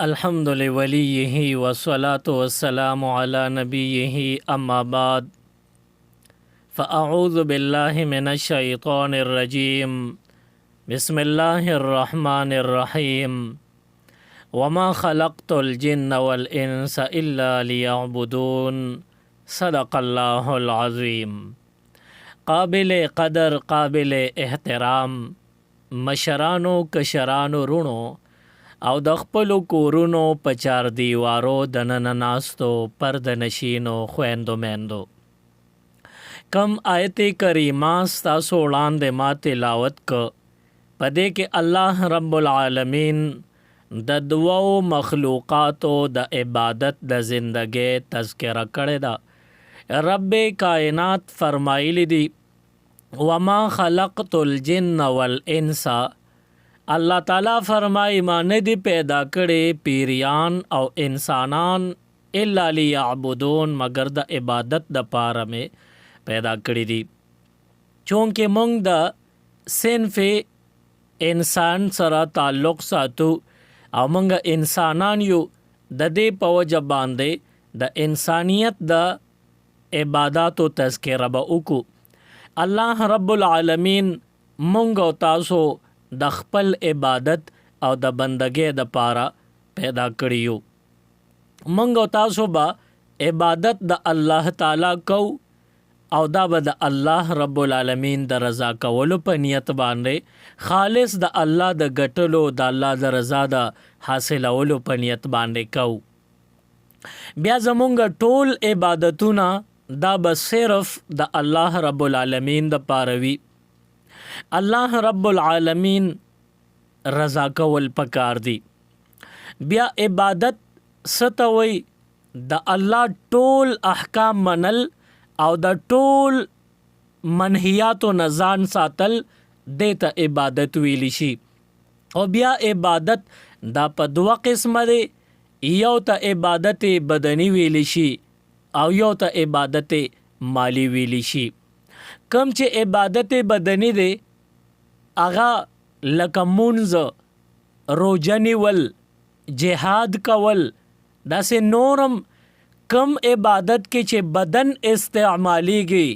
अल्हम्दुलिल्लाहि वस्सलातु वस्सलामु अला नबिय्यिहि अम्मा बाद फ़अऊज़ु बिल्लाहि मिनश शैतानिर रजीम बिस्मिल्लाहिर रहमानिर रहीम वमा खलक़्तुल जिन्न वल इंसा इल्ला लियअबुदून सदक़ल्लाहुल अज़ीम। काबिल क़दर काबिल एहतराम मशरानो कशरानो रुणो او د خپلو کورونو په چار دیوارو دننه ناستو پرده نشینو خویندو میندو کم آیت کریمه ستاسو وړاندې ما تلاوت که په دې کې الله رب العالمین د دوو مخلوقاتو د عبادت د زندګۍ تذکره کړې ده. رب کائنات فرمایلی دی وما خلقت الجن والانس، اللہ تعالیٰ فرمائی ما ندی پیدا کړي پیریان او انسانان الا لیعبدون مگر د عبادت د پاره مې پیدا کړي دي. چونکه مونږ د صنف انسان سره تعلق ساتو او مونږ انسانان یو، د دې په وجه باندې د انسانیت د عباداتو تذکره به وکړو. الله رب العالمین مونږ او تاسو د خپل عبادت او د بندګۍ د پاره پیدا کړیو. مونږ او تاسو به عبادت د الله تعالی کو او دا به د الله رب العالمین د رضا کولو په نیت باندې خالص د الله د ګټلو د الله د رضا د حاصلولو په نیت باندې کو. بیا زمونږ ټول عبادتونه دا به صرف د الله رب العالمین د پاره وي. الله رب العالمین رضا کول پکار دی. بیا عبادت ستوي د الله ټول احکام منل او د ټول منهیاتو نزان ساتل دیتا عبادت ویلی شي. او بیا عبادت دا په دوه قسمه دی، یو ته عبادت بدنی ویلی شي او یو ته عبادت مالی ویلی شي. کم چې عبادت بدنی دی اغا لکه مونځ، روژه نیول، جهاد کول، داسې نورم کم عبادت کې چې بدن استعمالیږي،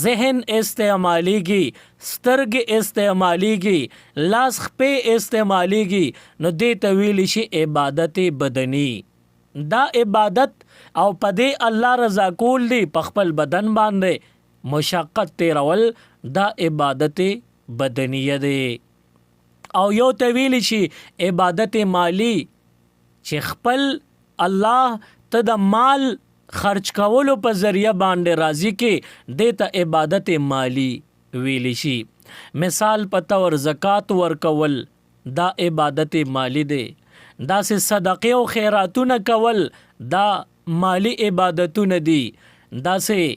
ذهن استعمالیږي، سترګې استعمالیږي، لاس خپې استعمالیږي، نو دې ته ویلی شي عبادت بدنی. دا عبادت او په دې الله رضا کول دی، په خپل بدن باندې مشقت تیرول، دا عبادت بدنیه دی. او یو ته ویلی شي عبادت مالی، چې خپل الله ته د مال خرچ کولو په ذریعہ باندې راضی کې دیتا عبادت مالی ویلی شي. مثال په تور زکات ورکول دا عبادت مالی دی. دا سه صدقه او خیراتونه کول دا مالی عبادتونه دي. دا سه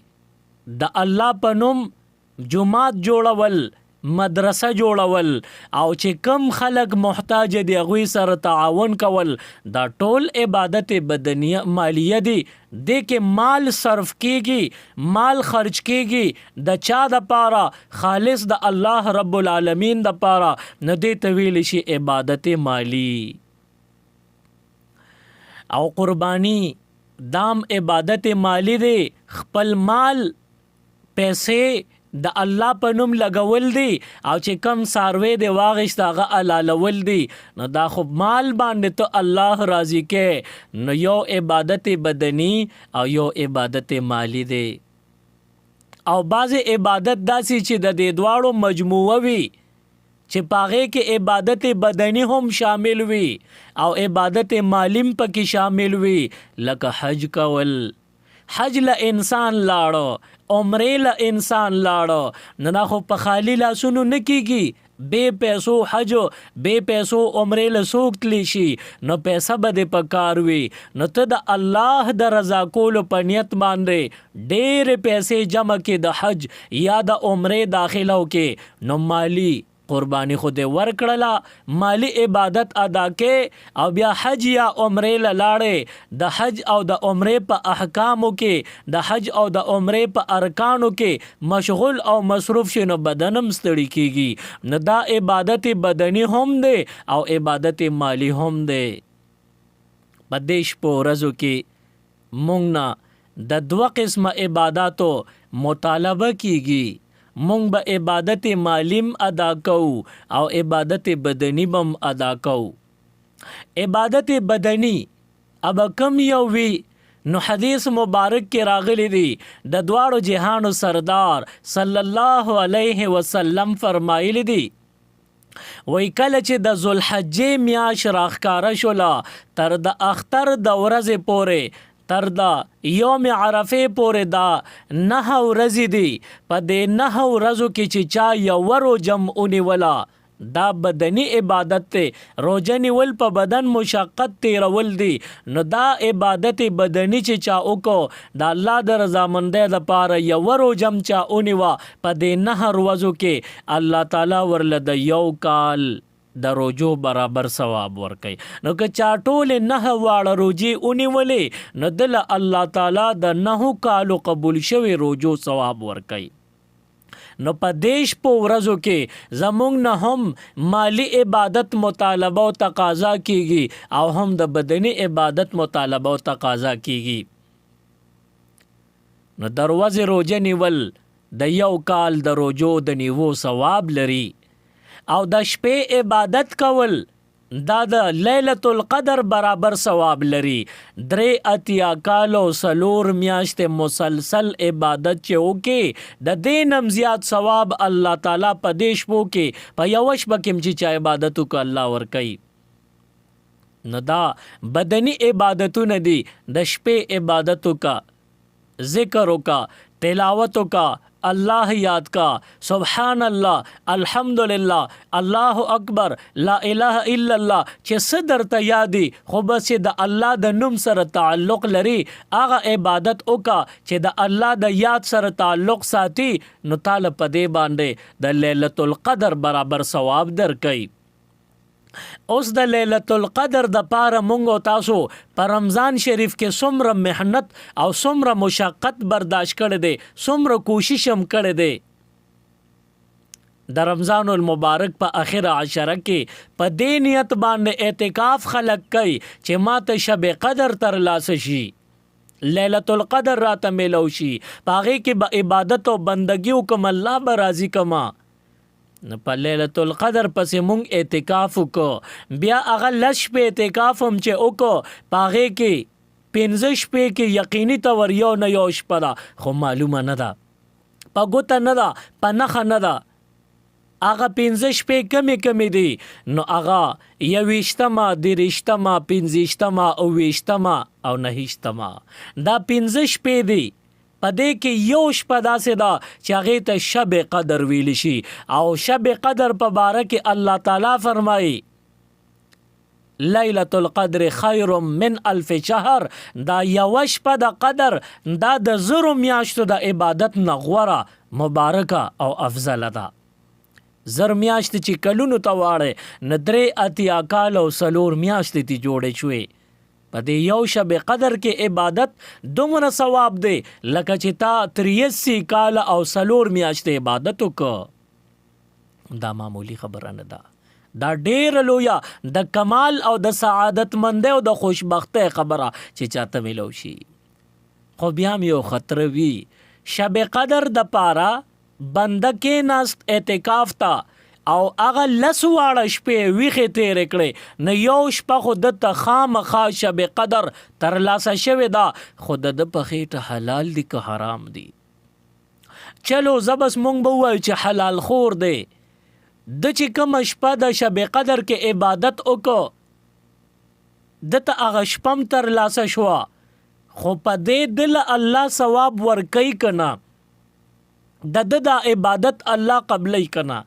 د الله په نوم جماعت جوړول، مدرسه جوړول، او چې کم خلق محتاج دي هغوی سره تعاون کول، دا ټول عبادت بدنیه مالیه دي. دې کې مال صرف کیږي، مال خرچ کیږي د چا د پاره؟ خالص د الله رب العالمین د پاره، نه دې ته ویلی شي عبادت مالی. او قربانی دام عبادت مالی دی. خپل مال پیسې د الله په نوم لګول دی، او چې کم ساروی دی واغشت هغه حلالول دی، نو دا خو مال باندې ته الله راضی کې. نو یو عبادت بدنی او یو عبادت مالی دی. او بعض عبادت داسې چې د دې دواړو مجموعه وي، چې پاغه کې عبادت بدنی هم شامل وي او عبادت مالیم پکې شامل وي. لکه حج کول، حج له انسان لاړو، عمره له انسان لاړو، نه خو په خالی لاسونو نه کیږي. بے پیسو حج، بے پیسو عمره له څوک تلی شي، نو پیسه به دې په کار وي. نو ته د الله د رضا کولو په نیت باندې ډېرې پیسې جمع کې د حج یا د عمره داخلو کې، نو مالی قربانی خود ورکړله، مالی عبادت ادا کې، او بیا حج یا عمره لاړې د حج او د عمره په احکامو کې، د حج او د عمره په ارکانو کې مشغول او مصروف شي، نو بدنم ستړي کیږي. نو دا عبادت بدنی هم دی او عبادت مالی هم دی. په دې شپو ورځو کې مونږ نه د 2 قسمه عبادتو مطالبه کیږي. مونږ به عبادت مالیم ادا کوو او عبادت بدنی بم ادا کوو. عبادت بدنی اب کم یو وی نو حدیث مبارک کې راغلی دی د دواړو جهانو سردار صلی الله علیه وسلم فرمایلی دی وای کله چې د ذوالحجې میاشت راښکاره شوله تر د اختر د ورځې پورې تر د یوم عرفه پورې دا 9 ورځې دي. په دې 9 ورځو کې چې چا یو روزه ونیوله دا بدنی عبادت ته. روزه نیول په بدن مشقت تیرول دي نو دا عبادت بدنی چې چا وکړو د الله د رضامندۍ لپاره یو روزه چا ونیوه په دې 9 ورځو کې الله تعالی ورله د یو کال د روزو برابر ثواب ورکي. نو که چا ټول 9 واړه روزي ونیولې نو دل الله تعالی د 9 کالو قبول شوی روزو ثواب ورکي. نو په دیش په ورځو کې زمونږ نه هم مالی عبادت مطالبه او تقاضا کیږي او هم د بدنی عبادت مطالبه او تقاضا کیږي. نو دروازه روزه نیول د یو کال د روزو د نیوو ثواب لري او د شپې عبادت کول دا د لیلۃ القدر برابر ثواب لري. 3 کالو سلور میاشت مسلسل عبادت چې وکي د دینم زیات ثواب الله تعالی په دیش بو کې په یوش بکم چې عبادت وک الله ور کوي. نو دا بدنی عبادتونه دي د شپې عبادت وک ذکر وک تلاوت وک الله یاد کا سبحان الله الحمدللہ الله اکبر لا اله الا الله چې صدر ته یادي خو بس د الله د نوم سره تعلق لري هغه عبادت وکا چې د الله د یاد سره تعلق ساتي نو تعالی په دې باندې د لیلۃ القدر برابر ثواب درکړي. اوس د لیلۃ القدر د پاره مونږ تاسو پر رمضان شریف کې څومره محنت او څومره مشقت برداشت کړی دی څومره کوشش هم کړی دی د رمضان المبارک په اخر عشره کې په دې نیت باندې اعتکاف خلق کوي چې ماته شب قدر تر لاسه شي لیلۃ القدر راته ملو شي پاغه کې به عبادت او بندګي وکم الله به راضي کما. نو په لیلۃ القدر پسې مونږ اعتکاف وکړو بیا هغه لش په اعتکاف هم چې وکړو پاغه کې 15 شپې کې یقیني تور یو نه یو شپه ده خو معلومه نه ده په ګوته نه ده په نخه نه ده هغه 15 شپې کمی دي نو هغه 21 23 25 او 20 او 29 دا 15 شپې دي. پدې کې یو شپه داسې ده چې هغه ته شب قدر ویل شي او شب قدر په باره کې الله تعالی فرمایي لیلۃ القدر خیر من 1000 شهر دا یو شپه د قدر دا د زرو میاشتو د عبادت نغوره مبارکه او افضل ده. زر میاشت چې کلونو ته واړې نه 3 کال او سلور میاشت تی جوړې شوې په دې یو شب قدر کې عبادت دومره ثواب دی لکه چې تا 83 کال او سلور میاشت عبادت وکړه. دا معمولی خبره نه ده دا ډېر لویا د کمال او د سعادت مند او د خوشبخته خبره چې چاته ملو شي. خو بیا یو خطر وی شب قدر د پاره بنده کې ناست اعتکاف تا او هغه لسواړه شپې ویخه تیر کړي نه یو شپه خود ته خامخا شب قدر تر لاسه شوی دا خود د پخېټه حلال دي که حرام دي. چلو زبس مونږ به وایو چې حلال خور دی د چې کوم شپه د شب قدر کې عبادت وکړو د ته هغه شپم تر لاسه شو خو په دې دل الله ثواب ورکوي کنه د عبادت الله قبلای کنه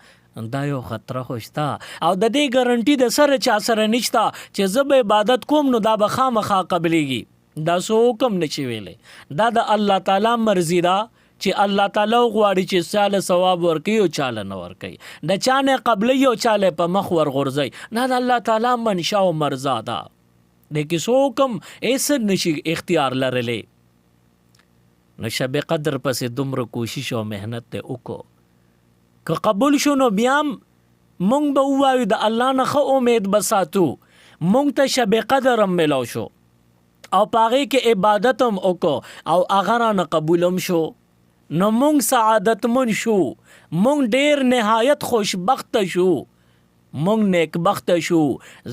دا یو خطر خوشتا او د دې ګارانټي د سره چا سره نشتا چې زب عبادت کوم نو دا به خامخا قبليږي دا سو حکم نشي ویلې دا د الله تعالی مرزي دا چې الله تعالی غواړي چې ساله ثواب ورکي او چاله نه ورکي د چانه قبلي او چاله په مخ ور غورځي نه د الله تعالی منشا او مرزا دا د کیسو حکم ایس نشي اختیار لرلې. نو شب قدر پسې دومره کوشش او مهنت ته وکړو که قبول شونو بیام مونږ به وایو د الله نه خو امید بساتو مونږ ته شب قدر هم ملو شو او پاغه کې عبادت هم وکړو او هغه رانه قبولم شو، نو مونږ سعادتمن شو، مونږ ډیر نهایت خوشبخت شو، مونږ نیکبخت شو،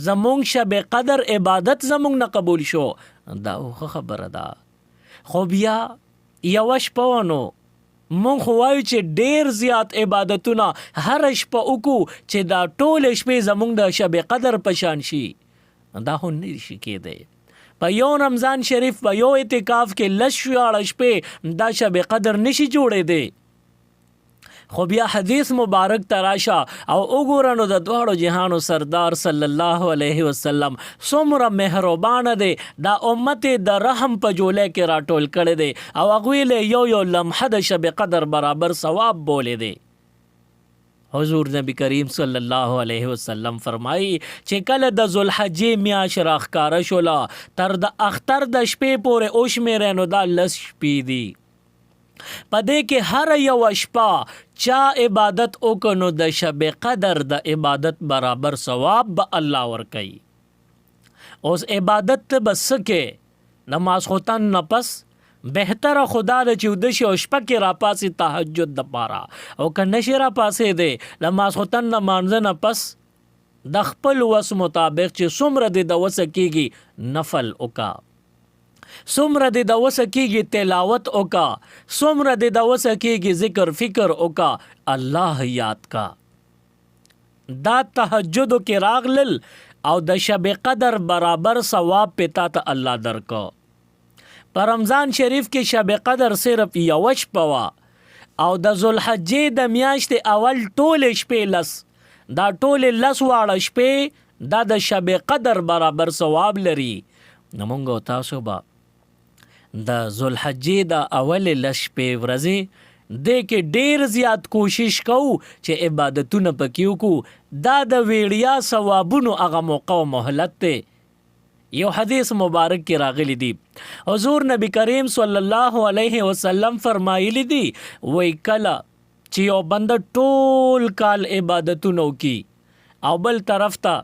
زمونږ شب قدر عبادت زمونږ نه قبول شو. دا خو خبره ده. خو بیا یوه شپه ونو مونږ خو وایو چې ډیر زیات عبادتونه هر شپه وکړو چې دا ټول شپې زمونږ د شب قدر په شان شي. دا خو نه شي کېدی. په یو رمضان شریف په یو اعتکاف کې لس شپاړس شپې دا شب قدر نشي جوړېدی. خو بیا حدیث مبارک تراشه او وګوره نو د دواړو جهانو سردار صلی الله علیه وسلم څومره مهربانه دی، دا امت د رحم په جوله کې راټول کړی دی او هغوی یو یو لمحه د شب قدر برابر ثواب بولې دی. حضور نبی کریم صلی الله علیه وسلم فرمایي چې کله د ذوالحجې میاشت راښکاره شوله تر د اختر د شپې پورې وشمېرئ نو دا لس شپې دي. پدې کې هر یو شپه چا عبادت وکړو نو د شب قدر د عبادت برابر ثواب به الله ورکوي. اوس عبادت ته بس کې نماز خوتن نه پس بهتره خدا د چودش او شپه کې راپاسې تهجد د پاره او که نشي راپاسې دی نماز خوتن نه مانځه نه پس د خپل وس مطابق چې څومره د وسه کېږي نفل وکا، څومره د وسه کېږي تلاوت وکا، څومره د وسه کېږي ذکر فکر وکا، الله یاد کا. دا تهجد کې راغلل او د شب قدر برابر ثواب پتا ته الله درکو. په رمضان شریف کې شب قدر صرف یو شپه وا او د ذوالحجې د میاشتې اول ټول شپې لس، دا ټول لس واړه شپې دا د شب قدر برابر ثواب لري. نو مونږ تاسو به د ذوالحجې د اول لس شپې ورځې دې کې ډیر زیات کوشش کوو چې عبادتونه پکې وکړو. دا د ویړیا ثوابونو هغه موقع او مهلت دی. یو حدیث مبارک کې راغلی دی، حضور نبی کریم صلی الله علیه وسلم فرمایلی دی وای کله چې یو بنده ټول کال عبادتونه وکي او بل طرف ته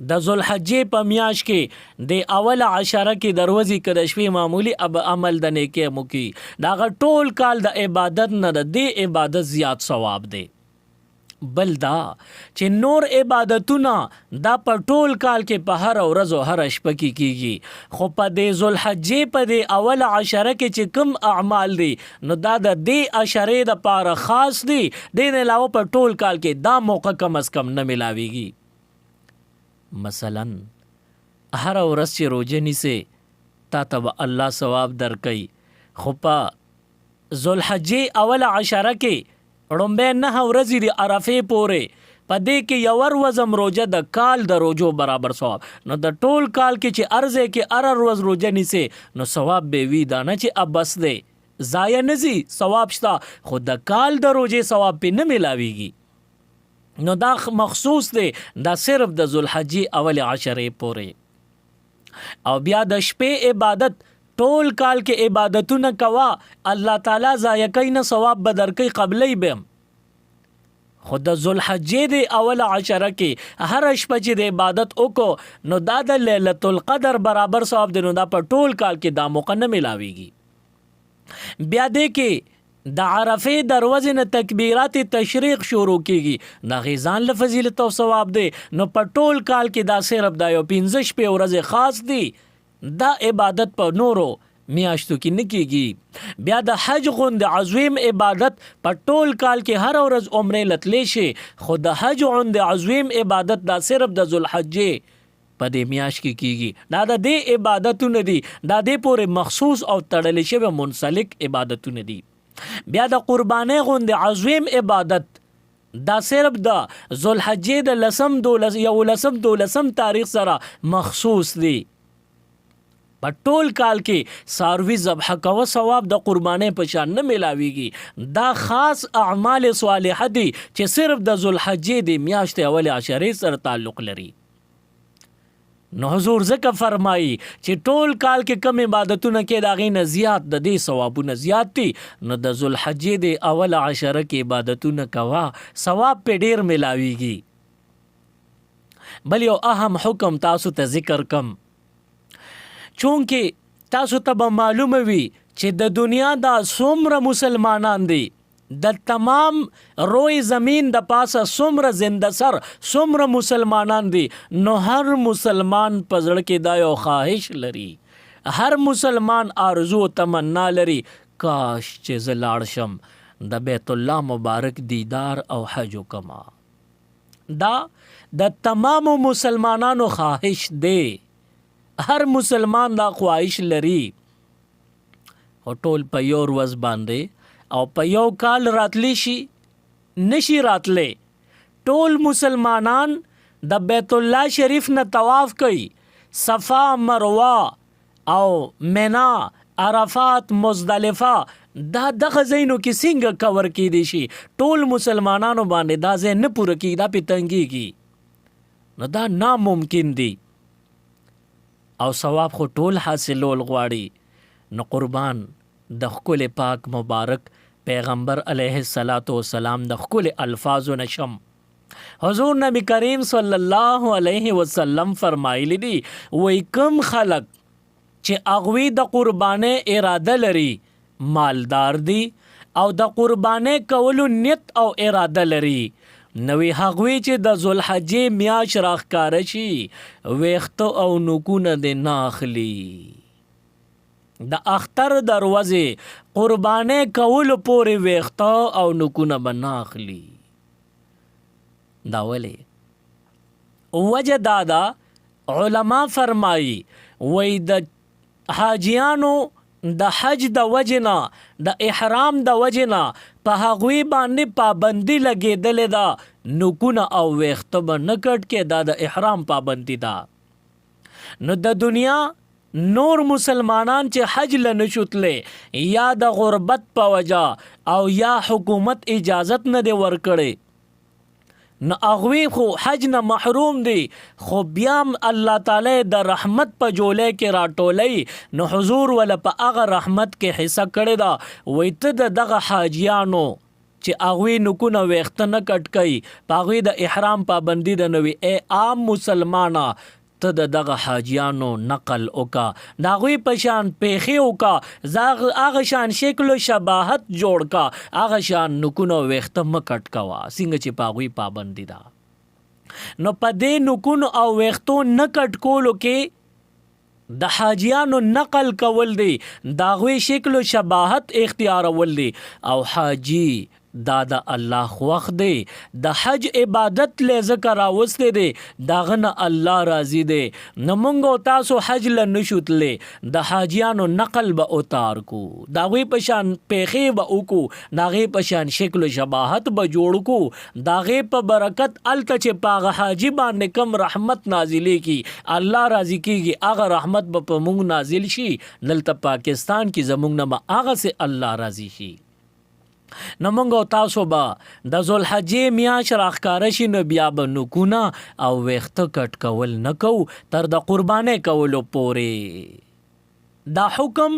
د ذوالحجې په میاشت کې د اول عشره کې دروازې کړه شوي معمولی اب عمل د نیکه مو کی دا ټول کال د عبادت نه د دې عبادت زیات ثواب دی. بل دا چې نور عبادتونه دا په ټول کال کې په هر ورځ او هر شپه کې کیږي، خو په د ذوالحجې په د اول عشره کې چې کوم اعمال دي نو دا د دې عشرې د پاره خاص دي، د علاوه په ټول کال کې دا موقع کم از کم نه ملاويږي. مثلا هر ورځ چې روزه نیسې تا ته الله ثواب درکوي، خو په ذوالحجې اول عشره کې ړومبه نه ورځې د عرفې پورې په دې کې یو ورځم روزه د کال د روزو برابر ثواب. نو د ټول کال کې چې ارزه کې ار ورځ روزه نیسې نو ثواب به وي، دا نه چې ابس دی ضایع نزي، ثواب شته خو د کال د روزه ثواب په نه ملاويږي. نو دا مخصوص دی، دا صرف د ذوالحجې اول عشرې پورې. او بیا د شپې عبادت ټول کال کې عبادتونه کوا، الله تعالی ضایع کوي نه، ثواب بدر کوي قبلې بهم. خو د ذوالحجې د اول عشره کې هر شپه چې د عبادت وکړو نو دا د لیلۃ القدر برابر ثواب دی، نو دا په ټول کال کې دا موقع نه ملاويږي. بیا دې کې د عرفې دروازې نه تکبیرات تشریق شروع کیږي، دا غیزان له فضیلت او ثواب دی. نو په ټول کال کې دا صرف دا یو 15 شپې ورځې خاص دي، دا عبادت په نورو میاشتو کې نه کیږي. بیا د حج غوند عظیم عبادت په ټول کال کې هر ورځ عمرې لتلې شي، خو د حج غوند عظیم عبادت دا صرف د ذوالحجې په دې میاشت کې کیږي. دا د دې عبادتونه دي، دا دې پورې مخصوص او تړلې شوی منسلک عبادتونه دي. بیا د قربانۍ غوند عظیم عبادت دا صرف د ذوالحجې د لسم دولسم تاریخ سره مخصوص دی. په ټول کال کې ساروی ذبح کوه ثواب د قربانۍ په شان نه ملاويږي. دا خاص اعمال صالحه دي چې صرف د ذوالحجې د میاشتې اول عشرې سره تعلق لري. نو حضور ذکر فرمایي چې ټول کال کې کم عبادتونه کې دا غي نه زیات د دې ثوابونه زیات دي، نو د ذوالحجې د اول عشره کې عبادتونه کوا ثواب په ډیر ملاويږي. بل یو اهم حکم تاسو ته ذکر کم چونکې تاسو ته به معلومه وي چې د دنیا دا څومره مسلمانان دي، د تمام روی زمین د پاسه څومره زنده سر څومره مسلمانان دي، نو هر مسلمان په زړه کې دا یو خواهش لري، هر مسلمان آرزو تمنا لري کاش چې زه لاړ شم د بیت الله مبارک دیدار او حج وکما. دا د تمامو مسلمانانو خواهش دی، هر مسلمان دا خواهش لري. او ټول په یو ورځ باندې او په یو کال راتلی شي نشي راتلی. ټول مسلمانان د بیت الله شریف نه طواف کوي، صفا مروه او منا عرفات مزدلفه دا دغه ځایونو کې څنګه کور کیدی شي؟ ټول مسلمانانو باندې دا ځای نه پوره کیږي، دا پې تنګیږي، نو دا ناممکن دی. او ثواب خو ټول حاصلول غواړي، نو قربان د ښکلي پاک مبارک پیغمبر علیه السلام د ښکلي الفاظو نشم. حضور نبی کریم صلی الله علیه وسلم فرمایلی دی، وی کم خلق چې اغوی د قربانۍ اراده لري مالدار دي او د قربانۍ کولو نیت او اراده لري، نوی هغوی چې د ذوالحجې میاشت راښکاره شي ویښته او نوکونه دې نه اخلي، د اختر دروازې قربانۍ کولو پورې ویښته او نوکونه به نه اخلي. دا ولې؟ وجه دا ده علما فرمایي وی د حاجیانو د حج د وجنا د احرام د وجنا په هغوی باندې پابندی لګېدلې ده، نوکونه او ویښته به نه کټ کې، دا د احرام پابندی ده. نو د دنیا نور مسلمانان چې حج له نشو تللی، یا د غربت په وجه او یا حکومت اجازت نه دی ورکړی، نو اغوی خو حج نه محروم دی، خو بیا الله تعالی د رحمت په جولې کې راټولی، نو حضور ولا په هغه رحمت کې حصہ کړی دا. وی ته دغه حاجیانو چې اغوی نکونه ویښته نه کټ کوي، په هغوی د احرام پابندي ده، نو ای عام مسلمانه ته د دغه حاجیانو نقل وکا، د هغوی په شان پیښې وکا، هغه شان شکل و شباهت جوړ کا، هغه شان نکونه ویښته مه کټ کوه څنګه چې په هغوی پابندي ده. نو په دې نکونو او ویښتو نه کټ کولو کې د حاجیانو نقل کول دی، د هغوی شکل و شباهت اختیارول دی، او حاجی دا د الله خوښ دی، د حج عبادت له ذکر راوستی دی، داغه نه الله راضي دی. نو موږ او تاسو حج له نشو تللی، د حاجیانو نقل به اتار کو، د هغوی په شان پیښې به وکړو، د هغې په شان شکل و شباهت به جوړ کو، د هغې په برکت هلته چې په هغه حاجي باندې کم رحمت نازلیږي، الله راضي کیږي، هغه رحمت به په موږ نازل شي. دلته پاکستان کې زموږ نه به هغسې الله راضي شي. نو موږ او تاسو به د ذوالحجې میاشت راښکاره شي، نو بیا به نوکونه او ویښته کټ کول نه کوو تر د قربانۍ کولو پورې. دا حکم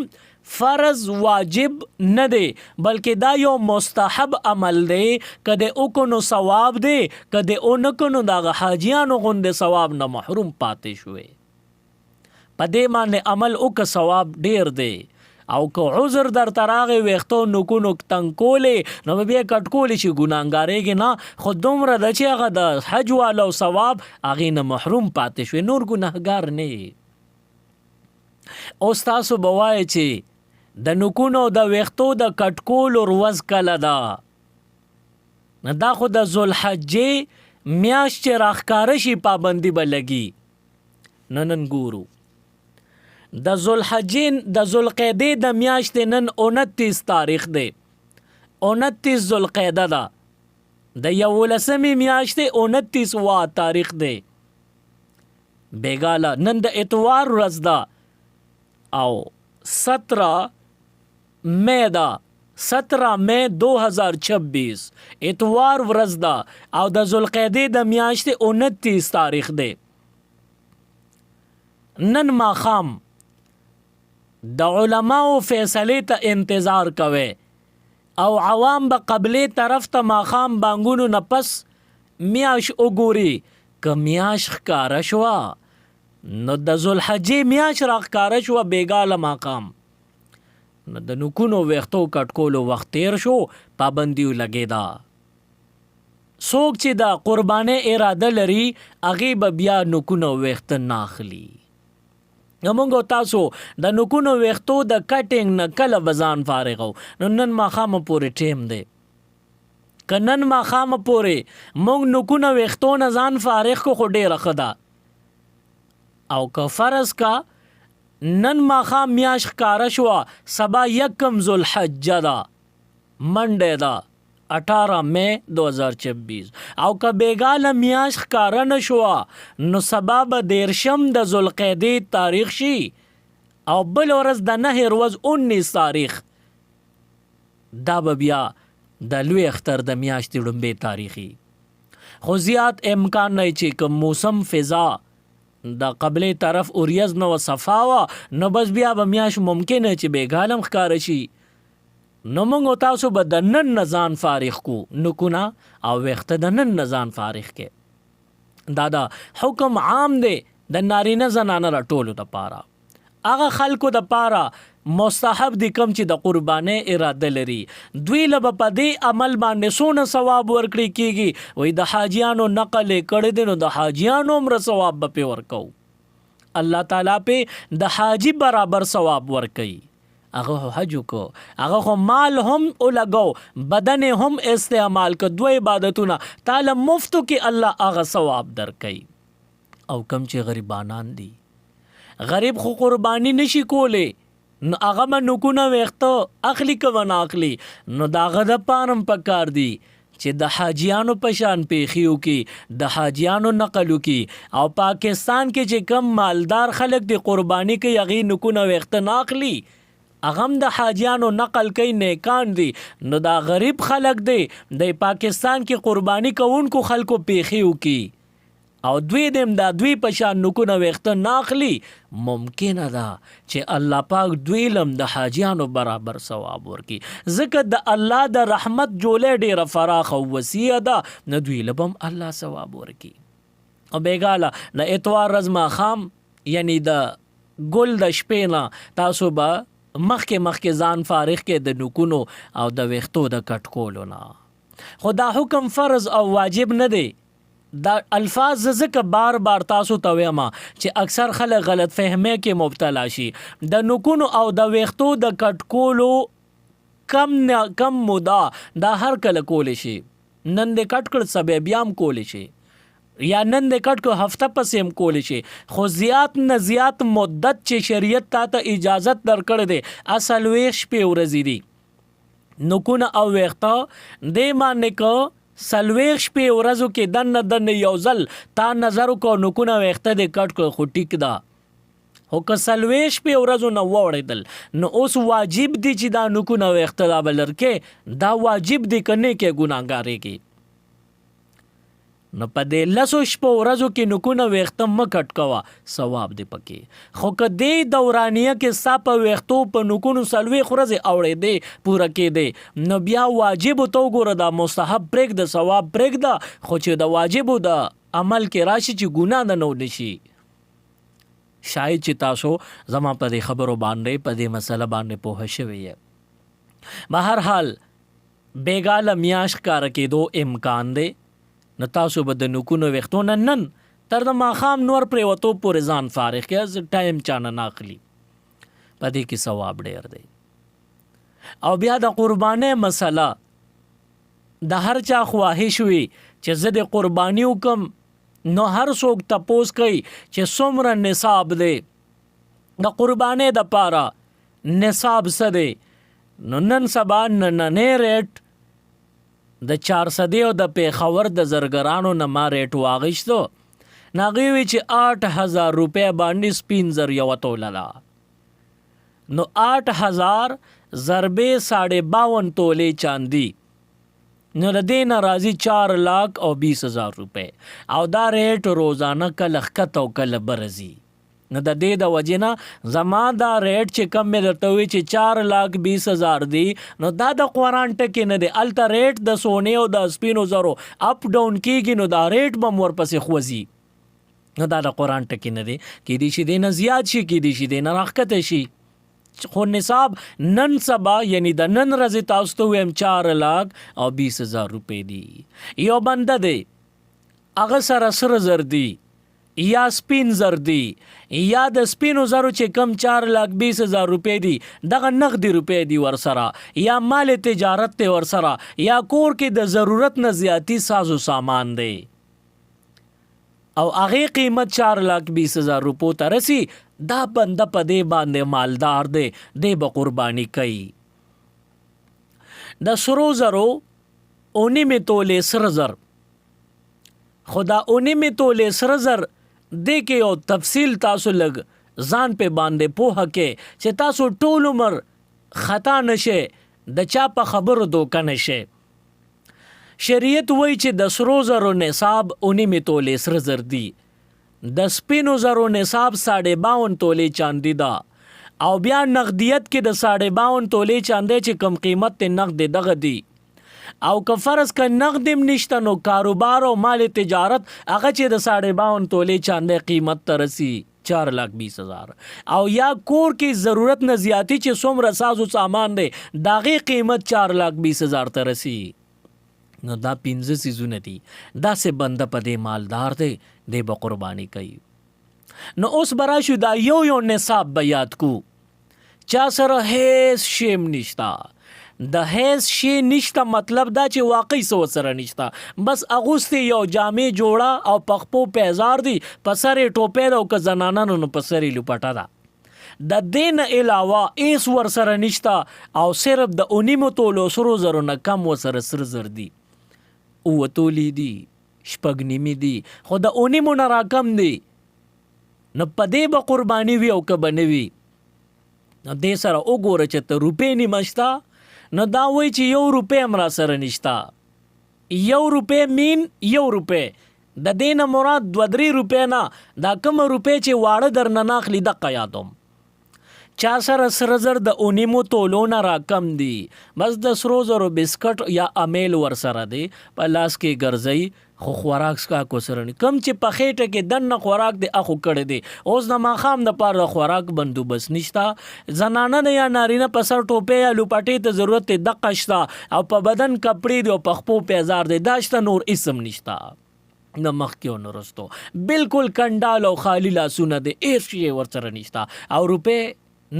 فرض واجب نه دی، بلکې دا یو مستحب عمل دی، کده وکړو ثواب دی، کده ونه کړو نو دغه حاجیانو غوندې ثواب نه محروم پاتې شوی. په دې باندې عمل وکړه ثواب ډیر دی، او که عذر در تراغه ویختو نکونو تنکولې نو بیا کټکولې شي ګناهګارېږي نه، خو دومره د چې هغه د حج والو ثواب هغې نه محروم پاتې شوې، نور ګناهګار نه. اوس تاسو به وایئ چې د نکونو د ویختو د کټکولو ورځ کله ده؟ نه دا خو د ذوالحجې میاشت چې راښکاره شي پابندي به لګي. نن ګورو د ذوالقعدې د میاشتې نن 29 تاریخ دی، 29 ذوالقعده ده، د 11مې میاشتې 29 وا تاریخ دی بیګاله. نن د اتوار ورځ ده او 17 مې ده، 17 مې 2026 اتوار ورځ ده، او د ذوالقعدې د میاشتې 29 تاریخ دی. نن ماښام د علماو فیصلې ته انتظار کوي، او عوام به قبلې طرف ته ماښام بانګونو نه پس میاش وګوري، که میاش ښکاره شوه نو د ذوالحجې میاشت راښکاره شوه بیګاله ماقام، نو د نوکونو ویښتو کټکولو وخت تیر شو، پابندي لګېده. څوک چې د قربانۍ اراده لري هغې به بیا نوکونه ویښته نه اخلي. موږ او تاسو د نوکونو ویښتو د کټینګ نه کله به ځان فارغو؟ نو نن ماښامه پورې ټیم دی. که نن ماښامه پورې موږ نوکونه ویښتو نه ځان فارغ کو خو ډېره ښه ده. او که فرض کا نن ماښام میاشت ښکاره شوه، سبا یکم ذوالحجه ده، منډه ده 18 مئی 2026، او که بیګاله میاشت ښکاره نه شوه نو سبا به 13 د ذوالقعدې تاریخ شي او بل ورځ د 9 ورځ 19 تاریخ. دا به بیا د لوی اختر د میاشتې لومبۍ تاریخي. خو زیات امکان نه چې که موسم فضا د قبلې طرف اوریځ نه و صفا وه نو بس بیا به میاشت ممکنه چې بیګاله هم ښکاره شي. نو موږ او تاسو به د نن نه ځان فارغ کو، نوکونه او ویښته د نن نه ځان فارغ کې. دا د حکم عام دی د نارینه زنانه را ټولو دپاره. هغه خلکو دپاره مستحب دي کم چې د قربانۍ اراده لري، دوی له به په دې عمل باندې څونه ثواب ورکړی کېږي. وایي د حاجیانو نقل یې کړی دی نو د حاجیانو هومره ثواب به پې ورکو. الله تعالی پې د حاجي برابر ثواب ورکوي. هغه حج کو، هغه خو مال هم ولګو، بدن هم استعمال کو، دوه عبادتونه تعالی مفتو کې الله هغه ثواب درکوي. او کم چې غریبانان دي، غریب خو قربانی نشي کولی، نو هغه به نوکونه ویښته اخلي که ونه اخلي، نو د هغه دپاره هم پکار دي چې د حاجیانو په شان پیښي وکړي، د حاجیانو نقل وکړي. او پاکستان کې چې کم مالدار خلک دي قربانی کوي هغې نوکونه ویښته نه اخلي، هغه هم د حاجیانو نقل کوي، نیکان دي. نو دا غریب خلک دی د پاکستان کې قربانی کوونکو خلکو پیښي وکړي او دوی دم دا دوی په شان نوکونه ویښته نه اخلي، ممکنه ده چې الله پاک دوی لم د حاجیانو برابر ثواب ورکړي. ځکه د الله د رحمت جوله ډېره فراخه او وسیعه ده، نو دوی له به هم الله ثواب ورکړي. او بیګاله د اتوار ورځ ماښام یعنی د ګل د شپې نه تاسو به مخکې ځان فارغ کې د نوکونو او د ویښتو د کټکولو نه. خو دا حکم فرض او واجب نه دی. دا الفاظ ځکه بار بار تاسو ته وایم چې اکثر خلک غلط فهمۍ کې مبتلا شي. د نوکونو او د ویښتو د کټکولو کم موده دا هر کله کولی شي. نن دې کټ کړ سبا بیا هم کولی شي، یا نن دې کټ کو هفته پسې هم کولی شي. خو زیات نه زیات مدت چې شریعت تا ته اجازت درکړی دی 40 شپې ورځې دي. نوکونه او ویښته دې باندې که 40 شپې ورځو کې دنه یو ځل تا نظر وکړو نوکونه ویښته دې کټ کړو خو ټیک ده. خو که 40 شپې ورځو نه واوړېدل نو اوس واجب دي چې دا نوکونه ویښته دا به لرکې، دا واجب دي که نه کې ګناهګارېږي. نو په دې 10 شپو ورځو کې نوکونه ویښته مه کټ کوه، ثواب دی پکې. خو که دې دورانیه کې ستا په ویښتو په نوکونو 40 ورځې اوړېدې پوره کېدې نو بیا واجبو ته وګوره، دا مستحب پرېږده، ثواب پرېږده، خو چې د واجبو د عمل کې راشي چې ګناه نه نشي. شاید چې تاسو زما په دې خبرو باندې په دې مسله باندې پوه شوي یې. بهر حال بیګاله میاشت ښکاره کېدو امکان دی، نو تاسو به د نوکونو ویښتو نن تر د ماښام نور پرېوتو پورې ځان فارغ کړئ، ټایم چانه نه اخلي. په دې کې ثواب ډېر دی. او بیا د قربانۍ مسله د هر چا خواهش وي چې زه د قرباني وکم، نو هر څوک تپوس کوي چې څومره نصاب دی د قربانۍ دپاره، نصاب څه دی؟ نو نن سبا نننی ریټ د 400 او د پیښور د زرګرانو نه ما ریټ واغشتو، ناغوی وی چې 8000 روپے باندې سپین زر یو توله ده. نو 8000 ضربې 52.5 تولې چاندي، نو د دې نه راځي 4,20,000 روپے. او دا ریټ روزانه کله ښکته او کله برځي. نو د دې د وجې نه زما دا ریټ چې کم مې درته وی چې 4,20,000 دی، نو دا د قرآن ټکې نه دی. هلته ریټ د سونې او د سپینو زرو اپ ډاون کېږي، نو دا ریټ به م ورپسې خوځي. نو دا د قرآن ټکی نه دی، کیدای شي دې نه زیات شي، کیدای شي دې نه راښکته شي. خو نصاب نن سبا یعنی د نن ورځې تاسو ته ویم 4,20,000 روپۍ دي. یو بنده دی هغه سره سره زر دي یا سپین زر دي یا د سپینو زرو چې کم 4,20,000 روپۍ دي دغه نغدي روپۍ دي ورسره، یا مال تجارت ته ورسره، یا کور کې د ضرورت نه زیاتی سازو سامان دی او هغه قیمت 4,20,000 روپو ته رسی، دا بنده په دې باندې مالدار دی، دی به قرباني کوي. د سرو زرو 19 تولې سره زر، خو دا 19 تولې سره زر دې کې یو تفصیل تاسو لږ ځان په باندې پوهه کې چې تاسو ټول عمر خطا نشه، د چا په خبرو دوکه نشه. شریعت وایي چې د سرو زرو نصاب 19 تولې سره زر دی، د سپینو زرو نصاب 52.5 تولې چاندي دا، او بیا نقدیت کې د 52.5 تولې چاندي چې کم قیمت ته نقد دغه دی. او که فرض که نقدم نشته نو کاروبار او مال تجارت هغه چې د 52.5 تولې چاندي قیمت ته رسی 4,20,000، او یا کور کې ضرورت نه زیاتی چې څومره سازو سامان دی داغه قیمت 4,20,000 ته رسی. نو دا 15 سیزونه دي، دا سه بنده په دې مالدار دی، دی به قرباني کوي. نو اوس براشو دا یو نصاب به یاد کو، چا سره هیڅ شیم نشتا، د هیڅ شی نشتا مطلب دا چې واقعي سو سره نشتا، بس اغوستي یو جامې جوړه او پخپو پیزار دی، پسرې ټوپې دا او که زنانانو نو پسرې لپټه ده. د دین علاوه ایس ور سره نشتا او صرف د 19 تولو سرو زرو نه کم و سره سر زر دی، او تولی دی، شپږ نیمې دي، خو د 19 نه راکم دی. نو په دې به قرباني وي او که به نه وي. نو دې سره وګوره چې ته روپۍ نیمه شته، نو دا وایي چې 1 روپۍ هم را سره نشته. 1 روپۍ مین 1 روپۍ، د دې نه مراد 2-3 روپۍ نه، دا کومه روپۍ چې واړه در نه ناخلي دقه یادوم. چا سره سره زر د 19 تولو نه راکم دی، بس د سرو زرو بسکټ یا امیل ور سره دی، په لاس کې ګرځي، خو خوراک سکا کو سره نه کم چې په خېټه کې دنه خوراک دی اخو کړی دی. اوس د ماښام د پاره خوراک بندوبست نشتا، زنانه نه یا نارینه په سر ټوپې یا لوپټې ته ضرورت دی دقه شته، او په بدن کپړې دی او په خپو پیزار دی، دا شته، نور اسم نشتا. نه مخکې نه رستو بالکل کنډال او خالی لاسونه دی، هیڅ شی ورسره نشتا. او روپۍ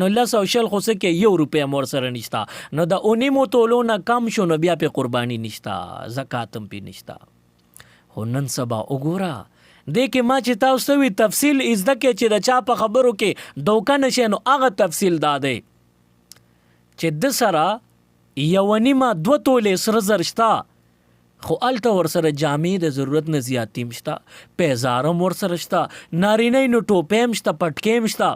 نو 100 خو څه کې 1 روپۍ هم ورسره نشتا. نو د 19 تولو نه کم شو نو بیا په قرباني نشتا، زکات هم پې نشتا. خو نن سبا وګوره دې کې ما چې تاسو ته وی تفصیل ازده کې چې د چا په خبرو کې دوکه نشي، نو هغه تفصیل دا دی چې د سره 1.5-2 تولې سره زر شته، خو الته ورسره جامې د ضرورت نه زیاتی مشته، پیزارم ورسره شته، نارینه نو ټوپې مشته، پټکې مشته،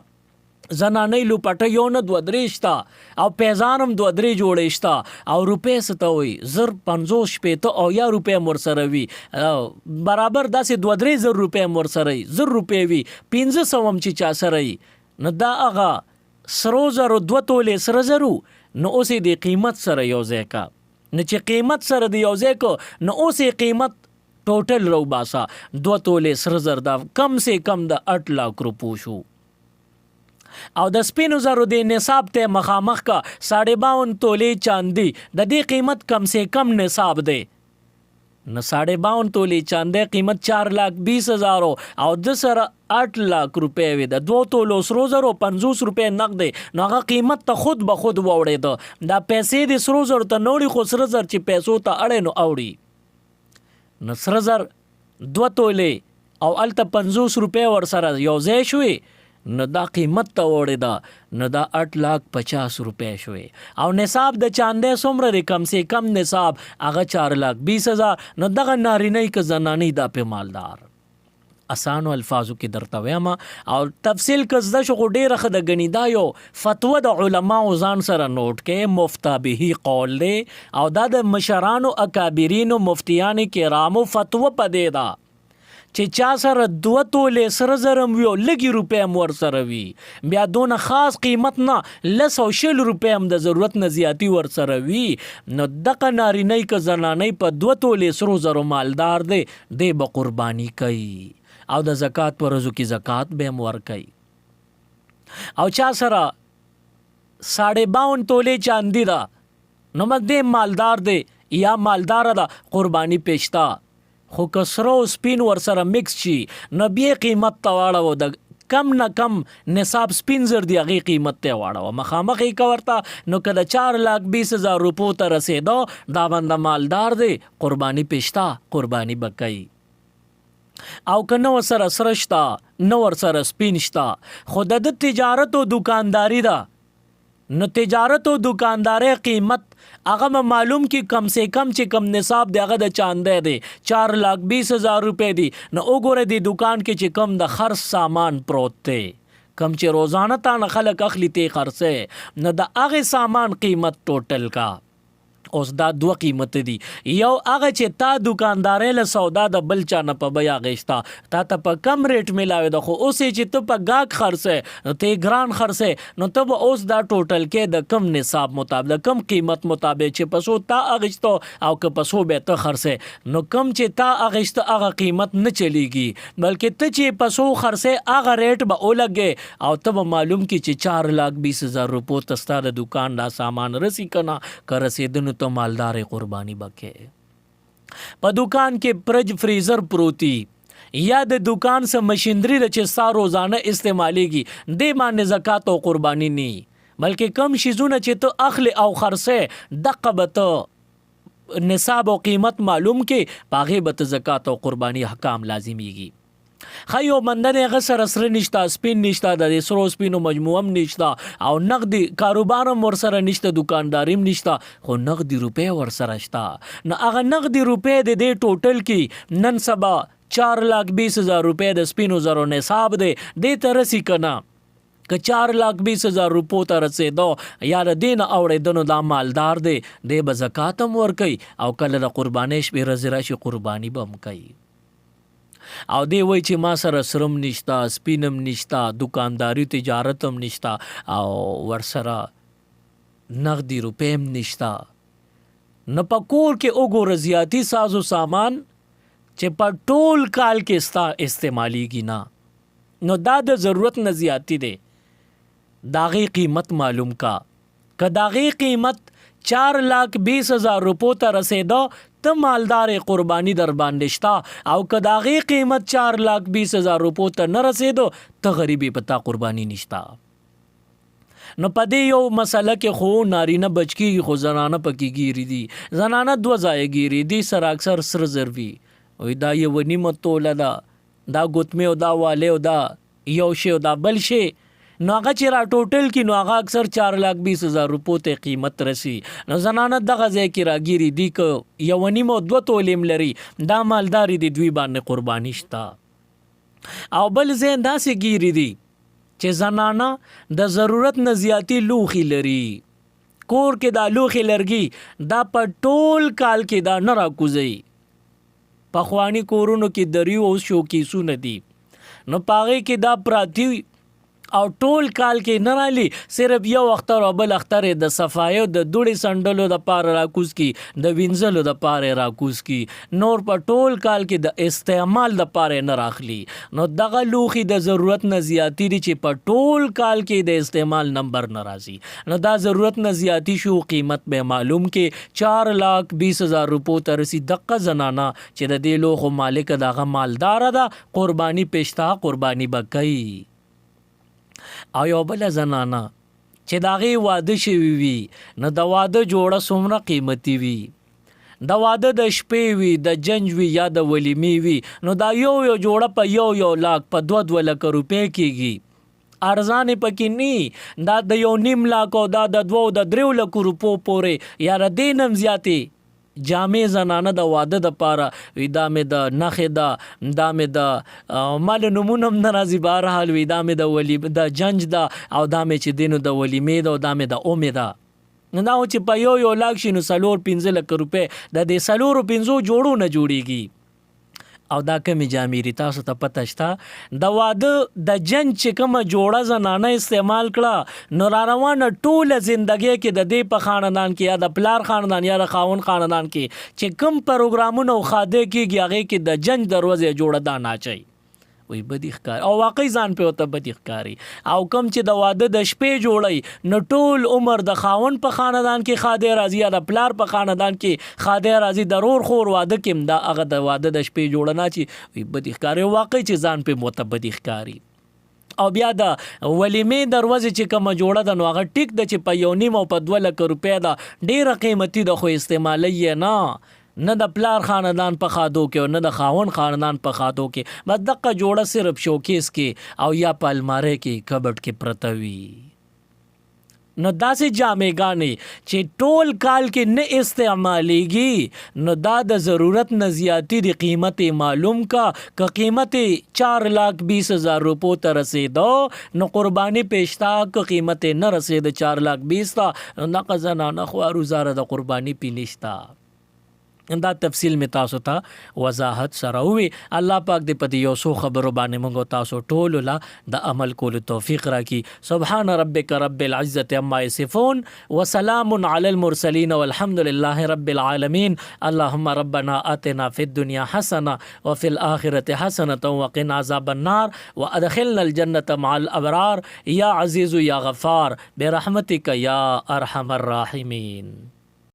زنانه لوپټه یو نه 2-3 شته، او پیزانم 2-3 جوړې شته. او روپۍ څه ته وایي 50 شپېته او یا روپۍ هم ورسره وي، برابر داسې 2-3 زر روپۍ هم ورسره وي، 1000 روپۍ وي، 500 هم چې چا سره وي. نو دا هغه سرو زرو 2 تولې سره زرو، نو اوس یې د قیمت سره یو ځای کا، نو چې قیمت سره د یو ځای کو، نو اوس یې قیمت ټوټل رو باسا 2 تولې سره زر دا کم سے کم د 8 लाख روپو شو. او د سپینو زرو د نصاب ته مخامخ کا 52.5 تولې چاندي، د دې قیمت کم سے کم نصاب دی. نو 52.5 تولې چاندي قیمت 4,20,000 او د سره 8 लाख روپۍ وي، د 2 تولو سرو زرو 50 روپۍ نقد دی، نو هغه قیمت ته خود به خود ووړېده. دا پیسې د سرو زرو ته نوړي، خو سره زر چې پیسو ته اړې نو اوړي. نو سره زر 2 تولې او الته 50 روپۍ ورسره یو ځای شوي، نو دا قیمت ته وړې ده، نو دا 8,50,000 روپۍ شوي. او نصاب د چاندې څومره دی؟ کم سے کم نصاب هغه 4,20,000. نو دغه نارینه که زنانه دا په مالدار. اسانو الفاظو کې درته وایم، او تفصیل که زده شو خو ډېره ښه ده. ګنې دا یو فتوه د علماو ځان سره نوټ کې، مفتا به قول دی، او دا د مشرانو اکابرینو مفتیان کرامو فتوه پدې ده چې چا سره 2 تولې سره زرم وي او لږې روپۍ هم ورسره وي، بیا دونه خاص قیمت نه 100 روپۍ هم د ضرورت نه زیاتی ورسره وي، نو دغه نارینه که زنانه په 2 تولې سرو زرو مالدار دی، دی به قرباني کوي. او د زکات پر ورځو کې زکات به هم ورکوي. او چا سره 52 تولې چاندي ده نو مګ مالدار دی یا مالدار ده قربانی پیشتا، خو کسرو سپین ور سره مکس شي نو بیا قیمت ته واړو، د کم نه کم نصاب سپین زر دی هغې قیمت ته واړو، مخامخ یې که ورته نو که د 4,20,000 روپو ته رسېدو دا بنده مالدار دی قربانی پیشتا قربانی به کوي. او که نه ورسره سره شته نه ورسره سپین شته خو د تجارت او دکانداري ده نو تجارت او دکانداري قیمت هغه معلوم کی کم سے کم چې کم نصاب دی هغه د چاندې دی 4,20,000 روپے دی. نو وګوره دی دکان کې چې کم د خرڅ سامان پروت دی کم چې روزانه تا نه خلک اخلي تی خرڅه نو د هغه سامان قیمت ټوټل کا. اوس دا دوه قیمت دي، یو هغه چې تا دکاندارې له سودا د بل چا نه په بیا غېستا تا ته په کم ریټ ملاوي ده، خو اوس چې ته په گاګ خرڅه نو ته ګران خرڅه نو ته به اوس دا ټوټل کې د کم نصاب مطابق کم قیمت مطابق چې پسو تا اغشتو او که پسو به ته خرڅه نو کم چې تا اغشت هغه قیمت نه چلیږي، بلکې ته چې پسو خرڅه هغه ریټ به ولګي او ته به معلوم کی چې 4,20,000 روپو تستا د دکان دا سامان رسی کنا که رسیدنو تو مالدار قربانی بکے. په دکان کې پرج فریزر پروتی یا د دکان سے مشینری د چې سا روزانه استعمالیږي دې باندې زکات او قربانی نی، بلکې کم شیزونه چې ته اخلي او خرڅه دغه به نصاب او قیمت معلوم کې پاغه به زکات او قربانی حکام لازمیږي. خیو بندن غسر سره نشتا سپین نشتا د سرو سپینو مجموعم نشتا او نقدی کاروبارم ور سره نشتا دکانداریم نشتا خو نقدی روپے ور سره شتا نو هغه نقدی روپے د دې ټوټل کې نن سبا 4,20,000 روپے د سپینو زرو نصاب دی دې ترسي کنا که 4,20,000 روپو ته رسېدو یا د دین اوړېدنو دا مالدار دی دې به زکات هم ورکوي او کله د قربانۍ شپې ورځې راشي قرباني به هم کوي. او دی وای چې ما سره سرم نشتا سپینم نشتا دکانداری تجارت هم نشتا او ورسره نقدی روپیم نشتا نه پکور کې وګوره زیاتی سازو سامان چې په ټول کال کې ستا استعمالیږي نه نو دا د ضرورت نه زیاتی دی داغي قیمت معلوم کا که داغي قیمت 4,20,000 روپو ته رسېدو ته مالدار قربانی در باندې شتا او که داغي قیمت 4,20,000 روپو ته نه رسېدو ته غریبی پتا قربانی نشتا. نو پدې یو مسله کې خو نارینه بچکیږي خو زنانه پکې ګیری دي، زنانه 2 ځای ګیری دي سر اکثر سر زروي وي دا یو نیمه توله دا ګوتمه او دا واله او دا یو شی او دا بل شی نو هغه چې را ټوټل کې نو هغه اکثر 4,20,000 روپو ته قیمت رسی نو زنانه دغه ځای کې راګیری دي که یو نیمه 2 تولیم لري دا مالداری دي دوی باندې قربانی شتا. او بل ځای داسې ګیری دي چې زنانه د ضرورت نه زیاتی لوخي لري کور کې دا لوخي لرګي دا په ټول کال کې دا نه راکوزي پخوانی کورونو کې دریو او شو کې سونه دي نو پاغه کې دا پراتی او ټول کال کې نه رالي صرف یو اختر او بل اختر د صفایو د دوړي سندلو د پار راکوز کی د وینځلو د پار راکوز کی نور په ټول کال کې د استعمال د پار نه راخلی نو دغه لوخي د ضرورت نه زیاتی دي چې په ټول کال کې د استعمال نمبر ناراضي نو دا ضرورت نه زیاتی شو قیمت به معلوم کې 4,20,000 روپو ته رسی دغه زنانا چې د دې لوخو مالک دغه مالدار ده قربانی پېشتا قربانی بکای. او یو بل زنانا چې داغي واده شوی وي نو د واده جوړه څومره قیمتي وي د واده د شپې وي د جنج وي یا د ولیمې وي نو دا یو جوړه په 1 لاک په 2 لک روپے کېږي ارزان پکې نی دا د 1.5 لاک او دا د 2-3 لک روپو پورې یا د دینم زیاتې جامع زنانه د واده د پاره ودا مې د نخې دا مې د مال نمونم ناراضي بهر حال ودا مې د ولی د جنج دا او دا مې چې دینو د ولیمې دا مې د اومې دا نو چې په 1 لاک شي نو 4-5 لک روپے د دې 4-5 جوړو نه جوړيږي او دا کمی جامې تاسو ته پته شته د واده د جنج چې کومه جوړه زنانه استعمال کړه نو را روانه ټوله زندګۍ کې د دې په خاندان کې یا د پلار خاندان یا د خاون خاندان کې چې کوم پروګرامونه خاده کېږي هغه کې د جنج دروازه جوړه دا نه چي وی بدی ښکاري او واقعي ځان په وته بدی ښکاري. او کم چې د واده د شپې جوړی نو ټول عمر د خاون په خاندان کې خاده راځي یا د پلار په خاندان کې خاده راځي، ضرور خور واده کې دا هغه د واده د شپې جوړنا چې وی بدی ښکاري، واقعي چې ځان په وته بدی ښکاري. او بیا د ولیمې دروازه چې کومه جوړه ده نو هغه ټیک ده چې په 1.5 او په 2 لک روپیا ده، ډیره قیمتي ده خو استعمالي نه د پلار خاندان په خادو کې او نه د خاون خاندان په خادو کې، بس دغه جوړه صرف شوکیس کې او یا په الماره کې کبټ کې پرته وي. نو داسې جامېګانې چې ټول کال کې نه استعمالیږي نو دا د ضرورت نه زیاتی دی قیمت معلوم کا که قیمت 4,20,000 روپو ته رسیدو نو قربانی پیشتا که قیمت نه رسید 4,20,000 تا نو زنانه خو روزاره د قربانی پی نشتا. دا تفصیل می تاسو ته وضاحت سره وی. الله پاک دې په دې یو څو خبرو باندې موږ تاسو ټول لا د عمل کولو توفیق راکړي. سبحان ربک رب العزة عما یصفون وسلام علی المرسلین والحمد لله رب العالمین. اللهم ربنا آتنا فی الدنیا حسنه وفي الآخرة حسنه وقنا عذاب النار وادخلنا الجنة مع الابرار یا عزیز یا غفار برحمتک یا ارحم الراحمین.